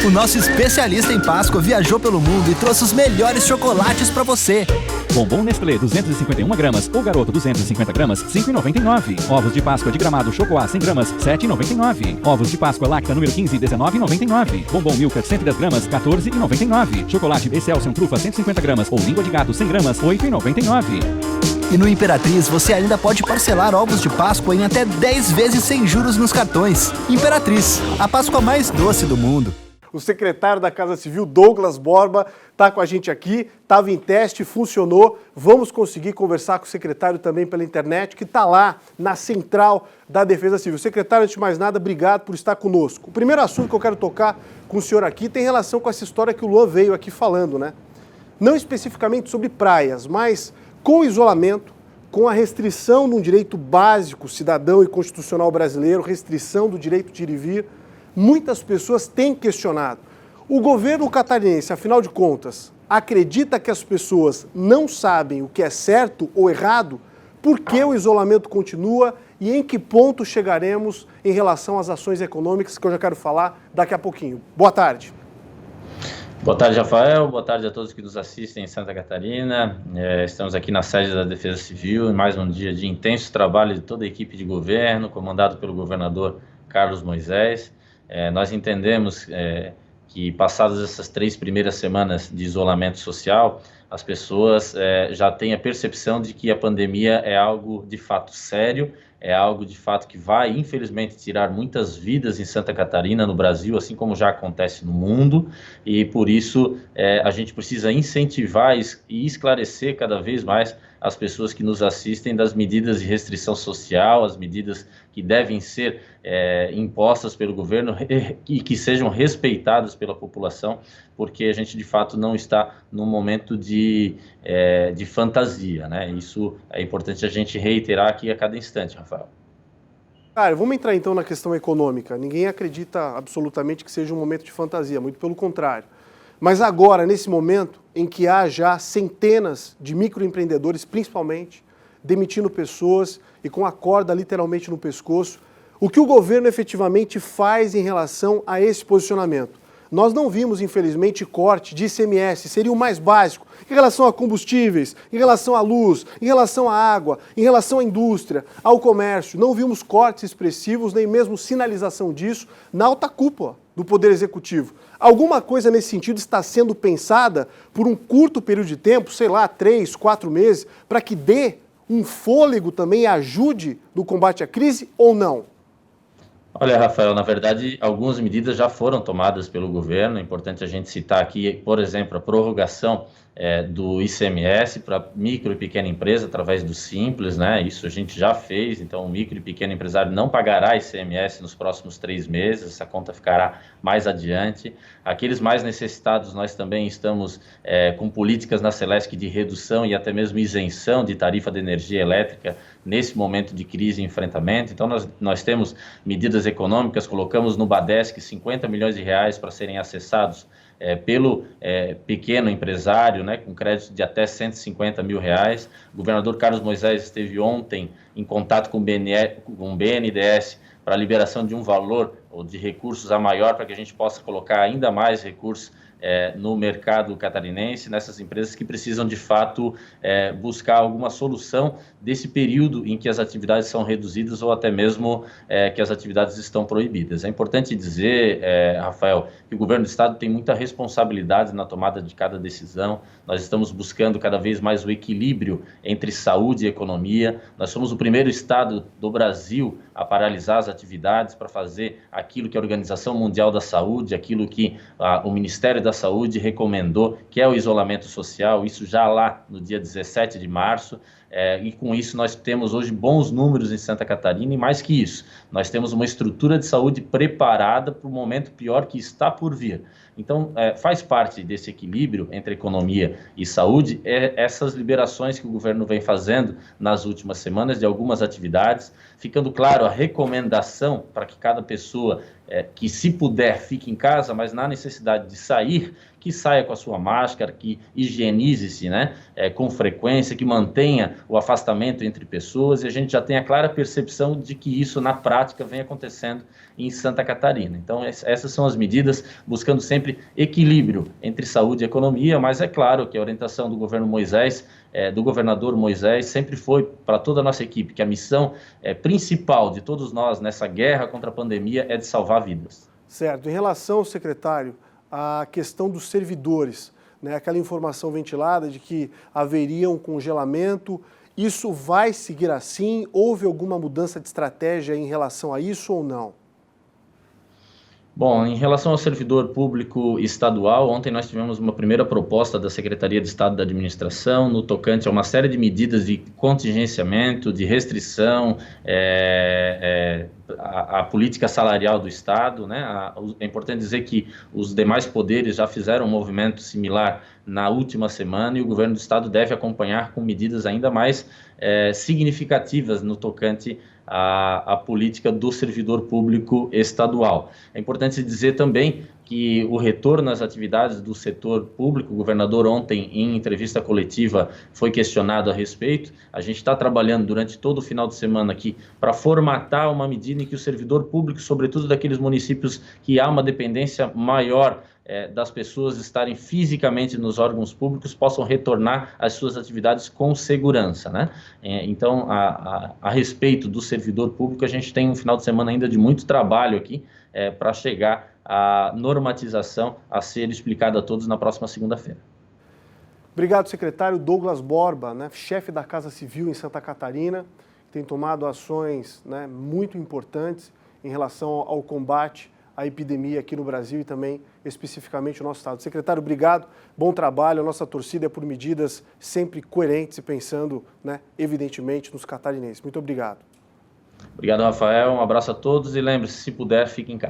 O nosso especialista em Páscoa viajou pelo mundo e trouxe os melhores chocolates para você. Bombom Nestlé 251 gramas ou Garoto 250 gramas, R$ 5,99. Ovos de Páscoa de Gramado Chocoá 100 gramas, R$ 7,99. Ovos de Páscoa Lacta número 15, R$ 19,99. Bombom Milka 110 gramas, R$ 14,99. Chocolate Excelsior Trufa 150 gramas ou Língua de Gato 100 gramas, R$ 8,99. E no Imperatriz você ainda pode parcelar ovos de Páscoa em até 10 vezes sem juros nos cartões. Imperatriz, a Páscoa mais doce do mundo. O secretário da Casa Civil, Douglas Borba, está com a gente aqui, estava em teste, funcionou. Vamos conseguir conversar com o secretário também pela internet, que está lá na central da Defesa Civil. Secretário, antes de mais nada, obrigado por estar conosco. O primeiro assunto que eu quero tocar com o senhor aqui tem relação com essa história que o Luan veio aqui falando, né? Não especificamente sobre praias, mas com o isolamento, com a restrição de um direito básico, cidadão e constitucional brasileiro, restrição do direito de ir e vir, muitas pessoas têm questionado. O governo catarinense, afinal de contas, acredita que as pessoas não sabem o que é certo ou errado? Por que o isolamento continua e em que ponto chegaremos em relação às ações econômicas, que eu já quero falar daqui a pouquinho. Boa tarde. Boa tarde, Rafael. Boa tarde a todos que nos assistem em Santa Catarina. Estamos aqui na sede da Defesa Civil em mais um dia de intenso trabalho de toda a equipe de governo, comandado pelo governador Carlos Moisés. Nós entendemos que passadas essas 3 primeiras semanas de isolamento social, as pessoas já têm a percepção de que a pandemia é algo de fato sério, é algo de fato que vai, infelizmente, tirar muitas vidas em Santa Catarina, no Brasil, assim como já acontece no mundo, e por isso a gente precisa incentivar e esclarecer cada vez mais as pessoas que nos assistem das medidas de restrição social, as medidas que devem ser impostas pelo governo e que sejam respeitadas pela população, porque a gente de fato não está num momento de fantasia, né? Isso é importante a gente reiterar aqui a cada instante, Rafael. Cara, vamos entrar então na questão econômica. Ninguém acredita absolutamente que seja um momento de fantasia, muito pelo contrário. Mas agora, nesse momento em que há já centenas de microempreendedores, principalmente, demitindo pessoas e com a corda literalmente no pescoço, o que o governo efetivamente faz em relação a esse posicionamento? Nós não vimos, infelizmente, corte de ICMS, seria o mais básico, em relação a combustíveis, em relação à luz, em relação à água, em relação à indústria, ao comércio. Não vimos cortes expressivos, nem mesmo sinalização disso na alta cúpula do Poder Executivo. Alguma coisa nesse sentido está sendo pensada por um curto período de tempo, sei lá, 3, 4 meses, para que dê um fôlego também e ajude no combate à crise ou não? Olha, Rafael, na verdade, algumas medidas já foram tomadas pelo governo. É importante a gente citar aqui, por exemplo, a prorrogação do ICMS para micro e pequena empresa através do Simples, né? Isso a gente já fez, então o micro e pequeno empresário não pagará ICMS nos próximos 3 meses, essa conta ficará mais adiante. Aqueles mais necessitados, nós também estamos com políticas na Celesc de redução e até mesmo isenção de tarifa de energia elétrica nesse momento de crise e enfrentamento. Então nós temos medidas econômicas, colocamos no Badesc 50 milhões de reais para serem acessados pelo pequeno empresário, né, com crédito de até 150 mil reais. O governador Carlos Moisés esteve ontem em contato com o BNDES para a liberação de um valor ou de recursos a maior para que a gente possa colocar ainda mais recursos no mercado catarinense, nessas empresas que precisam de fato buscar alguma solução desse período em que as atividades são reduzidas ou até mesmo que as atividades estão proibidas. É importante dizer, Rafael, que o governo do estado tem muita responsabilidade na tomada de cada decisão. Nós estamos buscando cada vez mais o equilíbrio entre saúde e economia. Nós somos o primeiro estado do Brasil a paralisar as atividades para fazer aquilo que a Organização Mundial da Saúde, aquilo que o Ministério da Saúde recomendou, que é o isolamento social, isso já lá no dia 17 de março, e com isso nós temos hoje bons números em Santa Catarina e mais que isso, nós temos uma estrutura de saúde preparada para o momento pior que está por vir. Então, faz parte desse equilíbrio entre economia e saúde essas liberações que o governo vem fazendo nas últimas semanas de algumas atividades, ficando claro a recomendação para que cada pessoa que se puder fique em casa, mas na necessidade de sair, que saia com a sua máscara, que higienize-se, né, com frequência, que mantenha o afastamento entre pessoas, e a gente já tem a clara percepção de que isso na prática vem acontecendo em Santa Catarina. Então essas são as medidas, buscando sempre equilíbrio entre saúde e economia, mas é claro que a orientação do governo Moisés, do governador Moisés, sempre foi para toda a nossa equipe, que a missão principal de todos nós nessa guerra contra a pandemia é de salvar vidas. Certo. Em relação, secretário, à questão dos servidores, né, aquela informação ventilada de que haveria um congelamento, isso vai seguir assim? Houve alguma mudança de estratégia em relação a isso ou não? Bom, em relação ao servidor público estadual, ontem nós tivemos uma primeira proposta da Secretaria de Estado da Administração no tocante a uma série de medidas de contingenciamento, de restrição à política salarial do Estado, né? É importante dizer que os demais poderes já fizeram um movimento similar na última semana e o governo do Estado deve acompanhar com medidas ainda mais significativas no tocante a política do servidor público estadual. É importante dizer também que o retorno às atividades do setor público, o governador ontem em entrevista coletiva foi questionado a respeito. A gente está trabalhando durante todo o final de semana aqui para formatar uma medida em que o servidor público, sobretudo daqueles municípios que há uma dependência maior das pessoas estarem fisicamente nos órgãos públicos, possam retornar às suas atividades com segurança, né? Então, a respeito do servidor público, a gente tem um final de semana ainda de muito trabalho aqui para chegar à normatização a ser explicada a todos na próxima segunda-feira. Obrigado, secretário. Douglas Borba, né, chefe da Casa Civil em Santa Catarina, tem tomado ações, né, muito importantes em relação ao combate à epidemia aqui no Brasil e também especificamente no nosso estado. Secretário, obrigado, bom trabalho. A nossa torcida é por medidas sempre coerentes e pensando, né, evidentemente, nos catarinenses. Muito obrigado. Obrigado, Rafael. Um abraço a todos e lembre-se, se puder, fique em casa.